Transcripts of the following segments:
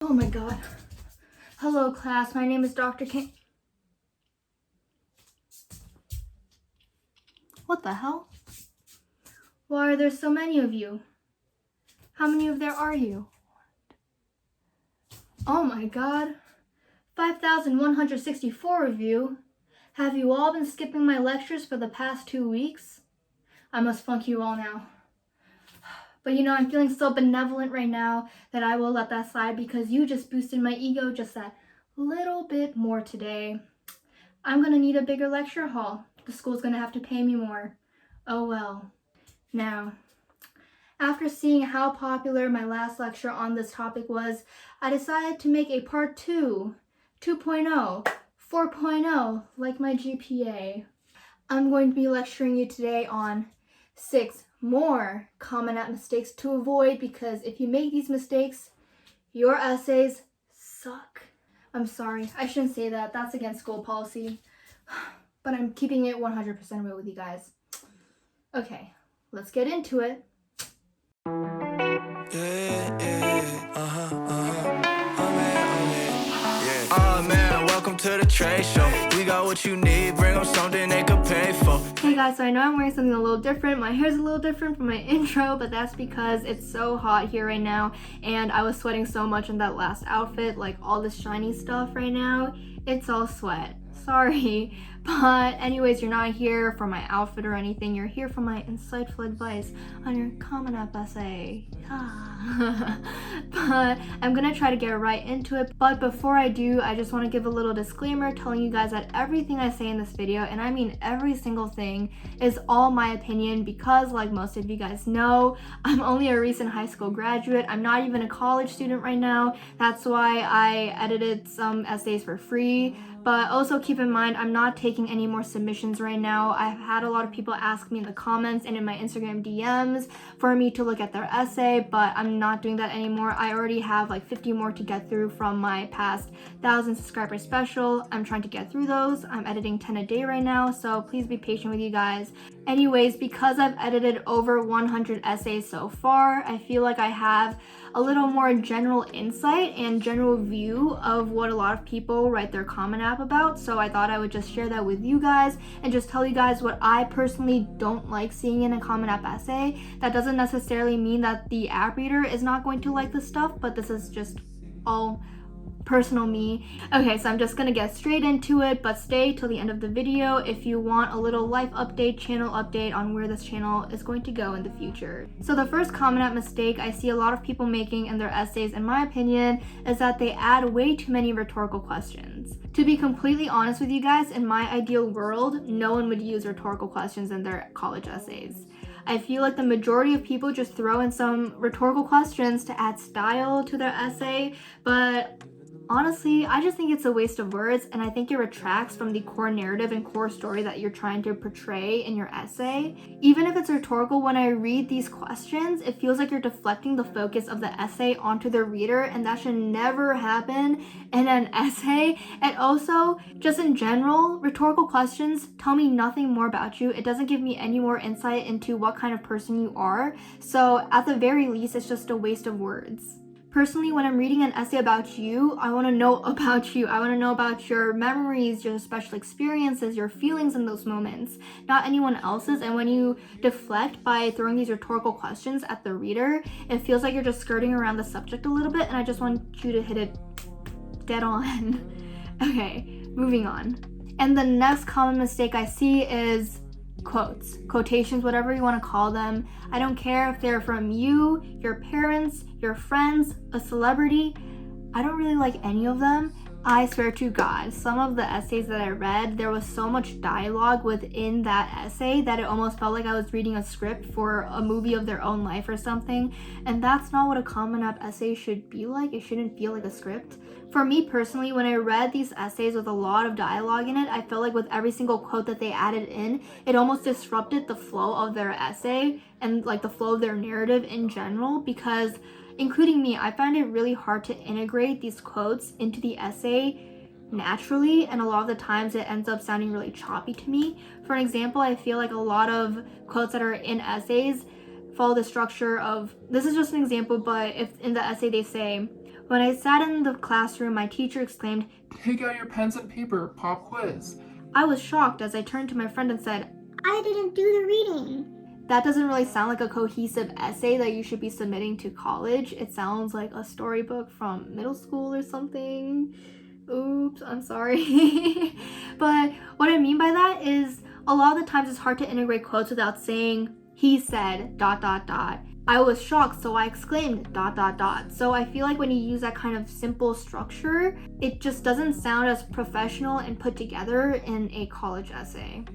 Oh my god. Hello class, my name is Dr. King. What the hell? Why are there so many of you? How many of there are you? Oh my god. 5,164 of you. Have you all been skipping my lectures for the past 2 weeks? I must flunk you all now. But I'm feeling so benevolent right now that I will let that slide because you just boosted my ego just that little bit more today. I'm gonna need a bigger lecture hall. The school's gonna have to pay me more. Oh well. Now, after seeing how popular my last lecture on this topic was, I decided to make a part 2, 2.0, 4.0, like my GPA. I'm going to be lecturing you today on 6 more common app mistakes to avoid, because if you make these mistakes, your essays suck. I'm sorry, I shouldn't say that. That's against school policy. But I'm keeping it 100% real with you guys. Okay, let's get into it. Oh man, welcome to the trade show. We got what you need, bring them something they could pay for. Hey guys, so I know I'm wearing something a little different. My hair's a little different from my intro, but that's because it's so hot here right now and I was sweating so much in that last outfit, like all this shiny stuff right now. It's all sweat. Sorry. But anyways, you're not here for my outfit or anything. You're here for my insightful advice on your Common App essay. But I'm gonna try to get right into it. But before I do, I just want to give a little disclaimer telling you guys that everything I say in this video, and I mean every single thing, is all my opinion because, like most of you guys know, I'm only a recent high school graduate. I'm not even a college student right now. That's why I edited some essays for free. But also keep in mind, I'm not taking any more submissions right now. I've had a lot of people ask me in the comments and in my Instagram DMs for me to look at their essay, but I'm not doing that anymore. I already have like 50 more to get through from my past 1,000 subscriber special. I'm trying to get through those. I'm editing 10 a day right now, so please be patient with you guys. Anyways, because I've edited over 100 essays so far, I feel like I have a little more general insight and general view of what a lot of people write their Common App about. So I thought I would just share that with you guys and just tell you guys what I personally don't like seeing in a Common App essay. That doesn't necessarily mean that the app reader is not going to like the stuff, but this is just all personal me. Okay, so I'm just gonna get straight into it, but stay till the end of the video if you want a little life update, channel update on where this channel is going to go in the future. So the first Common App mistake I see a lot of people making in their essays, in my opinion, is that they add way too many rhetorical questions. To be completely honest with you guys, in my ideal world, no one would use rhetorical questions in their college essays. I feel like the majority of people just throw in some rhetorical questions to add style to their essay, but honestly, I just think it's a waste of words, and I think it retracts from the core narrative and core story that you're trying to portray in your essay. Even if it's rhetorical, when I read these questions, it feels like you're deflecting the focus of the essay onto the reader, and that should never happen in an essay. And also, just in general, rhetorical questions tell me nothing more about you. It doesn't give me any more insight into what kind of person you are. So at the very least, it's just a waste of words. Personally, when I'm reading an essay about you, I want to know about you. I want to know about your memories, your special experiences, your feelings in those moments, not anyone else's. And when you deflect by throwing these rhetorical questions at the reader, it feels like you're just skirting around the subject a little bit, and I just want you to hit it dead on. Okay, moving on. And the next common mistake I see is quotes, quotations, whatever you want to call them. I don't care if they're from you, your parents, your friends, a celebrity. I don't really like any of them. I swear to God, some of the essays that I read, there was so much dialogue within that essay that it almost felt like I was reading a script for a movie of their own life or something. And that's not what a Common App essay should be like. It shouldn't feel like a script. For me personally, when I read these essays with a lot of dialogue in it, I felt like with every single quote that they added in, it almost disrupted the flow of their essay and like the flow of their narrative in general, because including me, I find it really hard to integrate these quotes into the essay naturally, and a lot of the times it ends up sounding really choppy to me. For an example, I feel like a lot of quotes that are in essays follow the structure of, this is just an example, but if in the essay they say, When I sat in the classroom, my teacher exclaimed, "Take out your pens and paper, pop quiz." I was shocked as I turned to my friend and said, I didn't do the reading. that doesn't really sound like a cohesive essay that you should be submitting to college. It sounds like a storybook from middle school or something. Oops, I'm sorry. But what I mean by that is a lot of the times it's hard to integrate quotes without saying, he said, ... I was shocked, so I exclaimed, ... So I feel like when you use that kind of simple structure, it just doesn't sound as professional and put together in a college essay.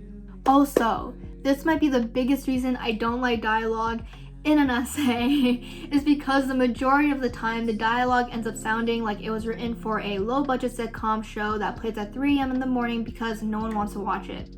Also, this might be the biggest reason I don't like dialogue in an essay is because the majority of the time the dialogue ends up sounding like it was written for a low-budget sitcom show that plays at 3 a.m. in the morning because no one wants to watch it.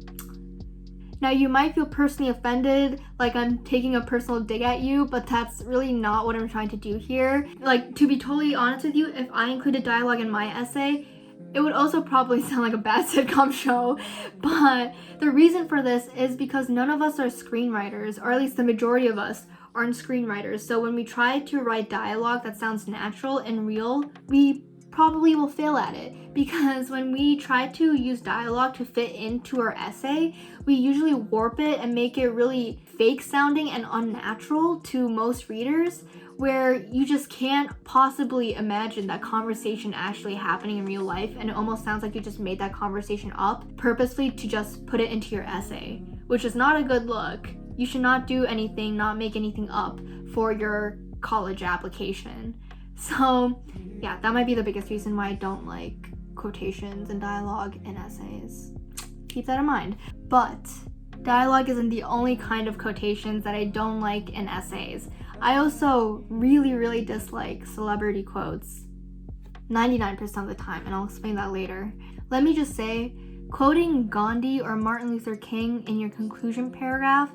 Now, you might feel personally offended, like I'm taking a personal dig at you, but that's really not what I'm trying to do here. Like, to be totally honest with you, if I included dialogue in my essay, it would also probably sound like a bad sitcom show. But the reason for this is because none of us are screenwriters, or at least the majority of us aren't screenwriters. So when we try to write dialogue that sounds natural and real, we probably will fail at it, because when we try to use dialogue to fit into our essay, we usually warp it and make it really fake sounding and unnatural to most readers, where you just can't possibly imagine that conversation actually happening in real life, and it almost sounds like you just made that conversation up purposely to just put it into your essay, which is not a good look. You should not do anything, not make anything up for your college application. So yeah, that might be the biggest reason why I don't like quotations and dialogue in essays. Keep that in mind. But dialogue isn't the only kind of quotations that I don't like in essays. I also really dislike celebrity quotes 99% of the time, and I'll explain that later. Let me just say, quoting Gandhi or Martin Luther King in your conclusion paragraph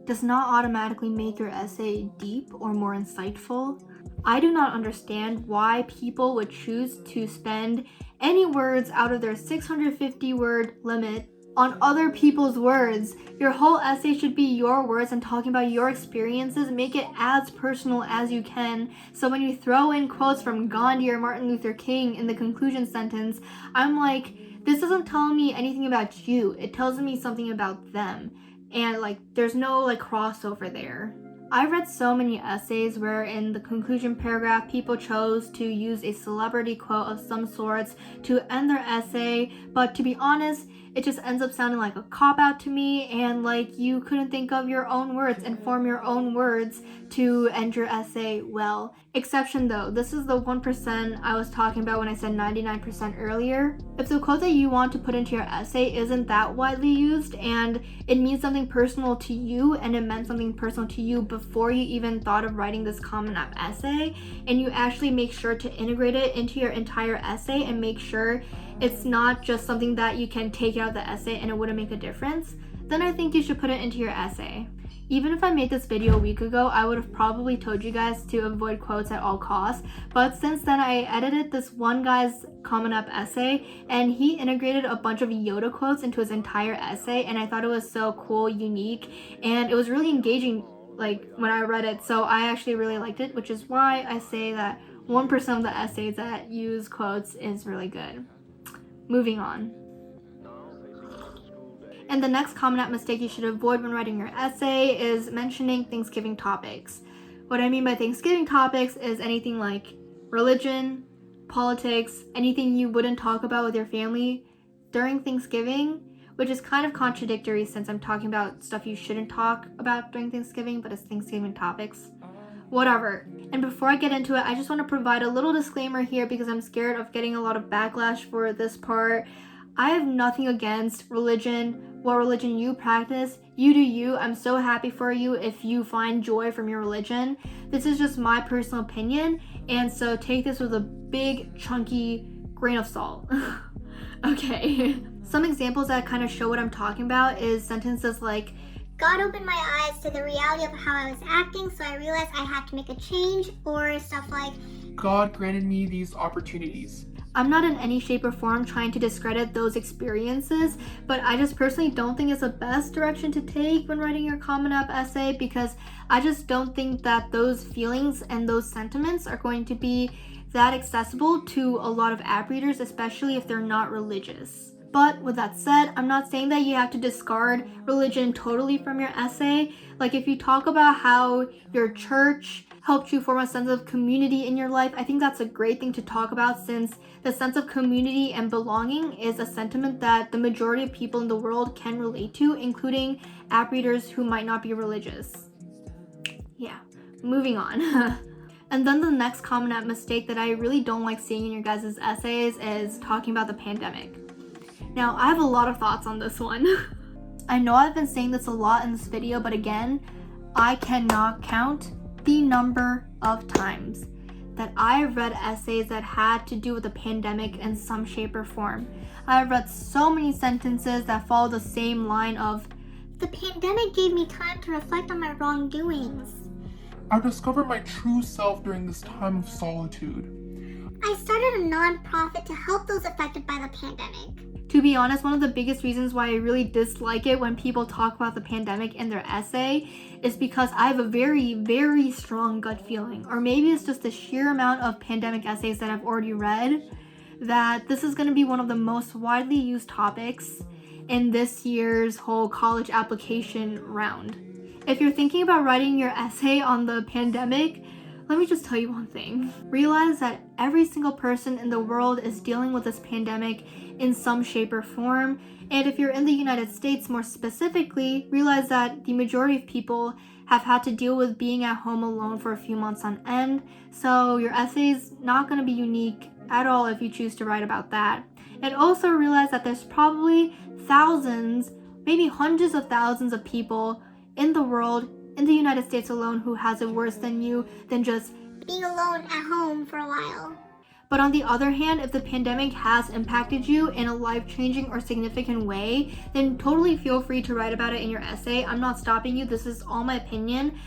does not automatically make your essay deep or more insightful. I do not understand why people would choose to spend any words out of their 650 word limit on other people's words. Your whole essay should be your words and talking about your experiences. Make it as personal as you can. So when you throw in quotes from Gandhi or Martin Luther King in the conclusion sentence, I'm like, this doesn't tell me anything about you. It tells me something about them. And like, there's no like crossover there. I read so many essays where in the conclusion paragraph people chose to use a celebrity quote of some sorts to end their essay, but to be honest, it just ends up sounding like a cop-out to me, and like you couldn't think of your own words and form your own words to end your essay well. Exception though, this is the 1% I was talking about when I said 99% earlier. If the quote that you want to put into your essay isn't that widely used and it means something personal to you, and it meant something personal to you before you even thought of writing this Common App essay, and you actually make sure to integrate it into your entire essay and make sure it's not just something that you can take out of the essay and it wouldn't make a difference, then I think you should put it into your essay. Even if I made this video a week ago, I would have probably told you guys to avoid quotes at all costs, but since then I edited this one guy's Common Up essay and he integrated a bunch of Yoda quotes into his entire essay, and I thought it was so cool, unique, and it was really engaging like when I read it, so I actually really liked it, which is why I say that 1% of the essays that use quotes is really good. Moving on. And the next Common App mistake you should avoid when writing your essay is mentioning Thanksgiving topics. What I mean by Thanksgiving topics is anything like religion, politics, anything you wouldn't talk about with your family during Thanksgiving, which is kind of contradictory since I'm talking about stuff you shouldn't talk about during Thanksgiving, but it's Thanksgiving topics. Whatever. And before I get into it, I just want to provide a little disclaimer here because I'm scared of getting a lot of backlash for this part. I have nothing against religion, what religion you practice. You do you. I'm so happy for you if you find joy from your religion. This is just my personal opinion, and so take this with a big, chunky grain of salt. Okay. Some examples that kind of show what I'm talking about is sentences like, God opened my eyes to the reality of how I was acting, so I realized I had to make a change, or stuff like, God granted me these opportunities. I'm not in any shape or form trying to discredit those experiences, but I just personally don't think it's the best direction to take when writing your Common App essay, because I just don't think that those feelings and those sentiments are going to be that accessible to a lot of app readers, especially if they're not religious. But with that said, I'm not saying that you have to discard religion totally from your essay. Like if you talk about how your church helped you form a sense of community in your life, I think that's a great thing to talk about, since the sense of community and belonging is a sentiment that the majority of people in the world can relate to, including app readers who might not be religious. Yeah, moving on. And then the next common app mistake that I really don't like seeing in your guys' essays is talking about the pandemic. Now, I have a lot of thoughts on this one. I know I've been saying this a lot in this video, but again, I cannot count the number of times that I've read essays that had to do with the pandemic in some shape or form. I've read so many sentences that follow the same line of, "The pandemic gave me time to reflect on my wrongdoings. I discovered my true self during this time of solitude. I started a non-profit to help those affected by the pandemic." To be honest, one of the biggest reasons why I really dislike it when people talk about the pandemic in their essay is because I have a very, very strong gut feeling, or maybe it's just the sheer amount of pandemic essays that I've already read, that this is going to be one of the most widely used topics in this year's whole college application round. If you're thinking about writing your essay on the pandemic, let me just tell you one thing. Realize that every single person in the world is dealing with this pandemic in some shape or form. And if you're in the United States more specifically, realize that the majority of people have had to deal with being at home alone for a few months on end. So your essay is not going to be unique at all if you choose to write about that. And also realize that there's probably thousands, maybe hundreds of thousands of people in the world, in the United States alone, who has it worse than you, than just being alone at home for a while. But on the other hand, if the pandemic has impacted you in a life-changing or significant way, then totally feel free to write about it in your essay. I'm not stopping you. This is all my opinion.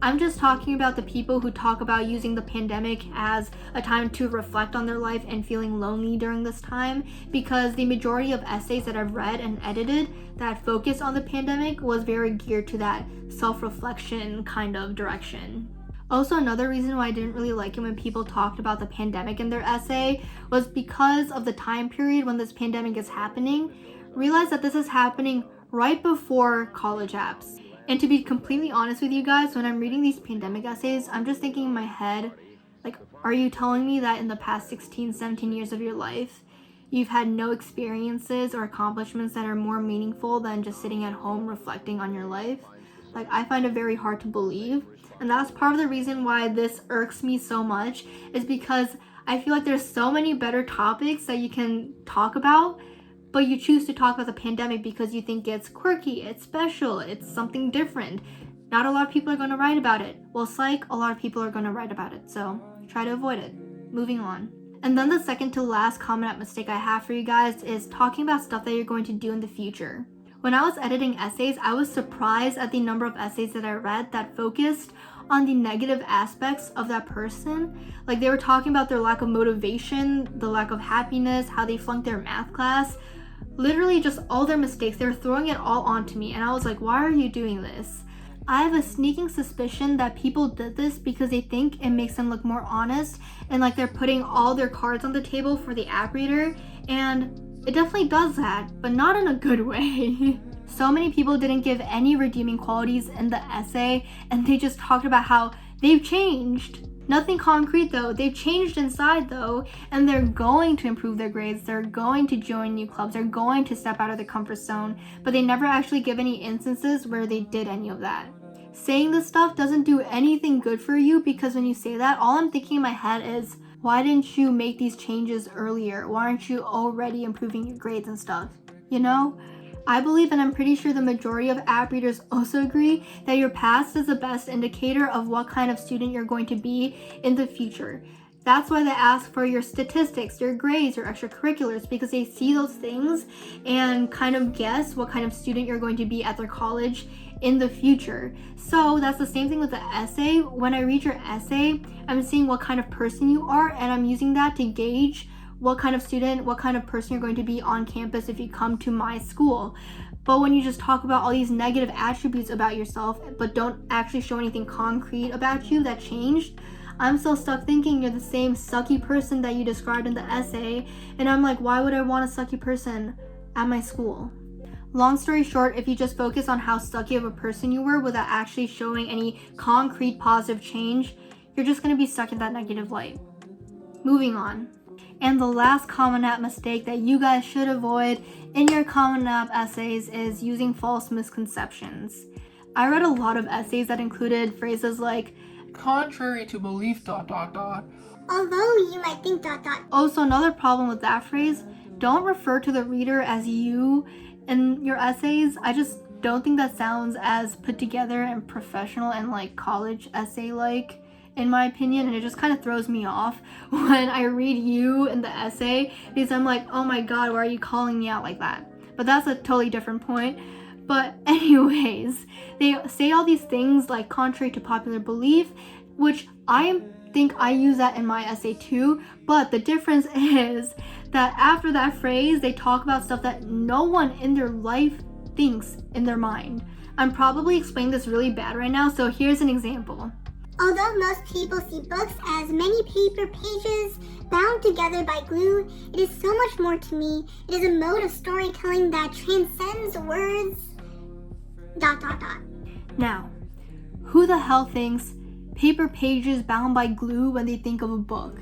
I'm just talking about the people who talk about using the pandemic as a time to reflect on their life and feeling lonely during this time, because the majority of essays that I've read and edited that focus on the pandemic was very geared to that self-reflection kind of direction. Also, another reason why I didn't really like it when people talked about the pandemic in their essay was because of the time period when this pandemic is happening. Realize that this is happening right before college apps. And to be completely honest with you guys, when I'm reading these pandemic essays, I'm just thinking in my head, like, are you telling me that in the past 16, 17 years of your life, you've had no experiences or accomplishments that are more meaningful than just sitting at home reflecting on your life? Like, I find it very hard to believe. And that's part of the reason why this irks me so much, is because I feel like there's so many better topics that you can talk about, but you choose to talk about the pandemic because you think it's quirky, it's special, it's something different. Not a lot of people are going to write about it. Well, psych, a lot of people are going to write about it, so try to avoid it. Moving on. And then the second to last common app mistake I have for you guys is talking about stuff that you're going to do in the future. When I was editing essays, I was surprised at the number of essays that I read that focused on the negative aspects of that person. Like, they were talking about their lack of motivation, the lack of happiness, how they flunked their math class, literally just all their mistakes. They were throwing it all onto me, and I was like, why are you doing this? I have a sneaking suspicion that people did this because they think it makes them look more honest and like they're putting all their cards on the table for the app reader, and it definitely does that, but not in a good way. So many people didn't give any redeeming qualities in the essay, and they just talked about how they've changed. Nothing concrete though. They've changed inside though, and they're going to improve their grades, they're going to join new clubs, they're going to step out of their comfort zone, but they never actually give any instances where they did any of that. Saying this stuff doesn't do anything good for you, because when you say that, all I'm thinking in my head is, why didn't you make these changes earlier? Why aren't you already improving your grades and stuff? You know? I believe, and I'm pretty sure the majority of app readers also agree, that your past is the best indicator of what kind of student you're going to be in the future. That's why they ask for your statistics, your grades, your extracurriculars, because they see those things and kind of guess what kind of student you're going to be at their college in the future. So that's the same thing with the essay. When I read your essay, I'm seeing what kind of person you are, and I'm using that to gauge what kind of student, what kind of person you're going to be on campus if you come to my school. But when you just talk about all these negative attributes about yourself, but don't actually show anything concrete about you that changed, I'm still stuck thinking you're the same sucky person that you described in the essay, and I'm like, why would I want a sucky person at my school? Long story short, if you just focus on how sucky of a person you were without actually showing any concrete positive change, you're just going to be stuck in that negative light. Moving on. And the last Common App mistake that you guys should avoid in your Common App essays is using false misconceptions. I read a lot of essays that included phrases like, contrary to belief, ... Although you might think ... Also, another problem with that phrase, don't refer to the reader as you in your essays. I just don't think that sounds as put together and professional and like college essay like, in my opinion, and it just kind of throws me off when I read you in the essay, because I'm like, oh my god, why are you calling me out like that? But that's a totally different point. But anyways, they say all these things like contrary to popular belief, which I think I use that in my essay too, but the difference is that after that phrase, they talk about stuff that no one in their life thinks in their mind. I'm probably explaining this really bad right now, so here's an example. Although most people see books as many paper pages bound together by glue, it is so much more to me. It is a mode of storytelling that transcends words ... Now, who the hell thinks paper pages bound by glue when they think of a book?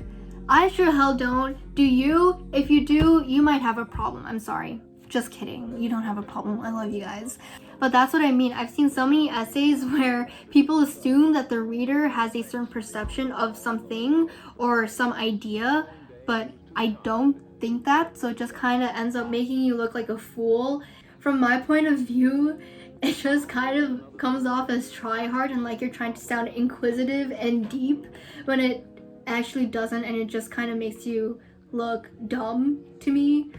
I sure hell don't. Do you? If you do, you might have a problem. I'm sorry. Just kidding. You don't have a problem. I love you guys. But that's what I mean. I've seen so many essays where people assume that the reader has a certain perception of something or some idea, but I don't think that. So it just kind of ends up making you look like a fool. From my point of view, it just kind of comes off as try hard and like you're trying to sound inquisitive and deep when it actually doesn't, and it just kind of makes you look dumb to me.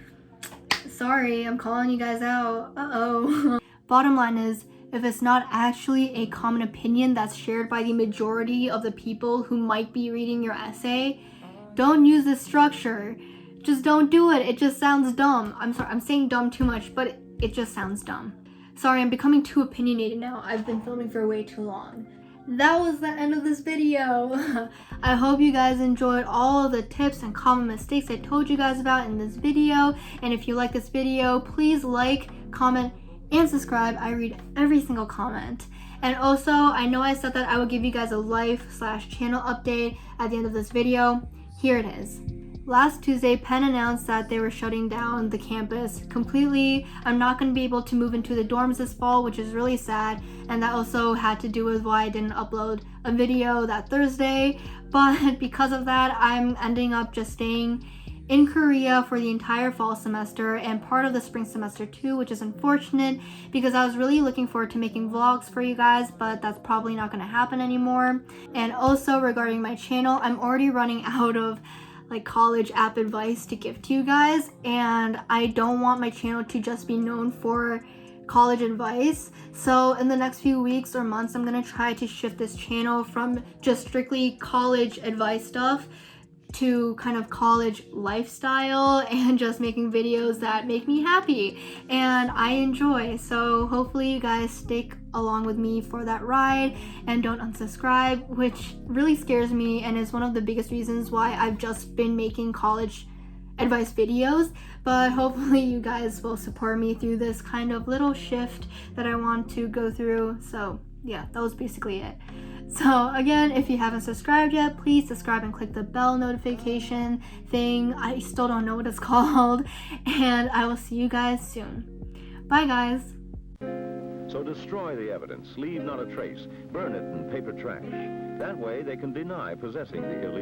Sorry, I'm calling you guys out. Uh-oh. Bottom line is, if it's not actually a common opinion that's shared by the majority of the people who might be reading your essay, don't use this structure. Just don't do it. It just sounds dumb. I'm sorry, I'm saying dumb too much, but it just sounds dumb. Sorry, I'm becoming too opinionated now. I've been filming for way too long. That was the end of this video. I hope you guys enjoyed all of the tips and common mistakes I told you guys about in this video. And if you like this video, please like, comment, and subscribe. I read every single comment. And also, I know I said that I would give you guys a life/channel update at the end of this video. Here it is. Last Tuesday, Penn announced that they were shutting down the campus completely. I'm not going to be able to move into the dorms this fall, which is really sad, and that also had to do with why I didn't upload a video that Thursday. But because of that, I'm ending up just staying in Korea for the entire fall semester and part of the spring semester too, which is unfortunate because I was really looking forward to making vlogs for you guys, but that's probably not going to happen anymore. And also regarding my channel, I'm already running out of like college app advice to give to you guys, and I don't want my channel to just be known for college advice. So in the next few weeks or months, I'm gonna try to shift this channel from just strictly college advice stuff to kind of college lifestyle and just making videos that make me happy and I enjoy. So hopefully you guys stick along with me for that ride and don't unsubscribe, which really scares me and is one of the biggest reasons why I've just been making college advice videos. But hopefully you guys will support me through this kind of little shift that I want to go through. So yeah, that was basically it. So again, if you haven't subscribed yet, please subscribe and click the bell notification thing. I still don't know what it's called. And I will see you guys soon. Bye guys. So destroy the evidence, leave not a trace, burn it in paper trash. That way they can deny possessing the illegal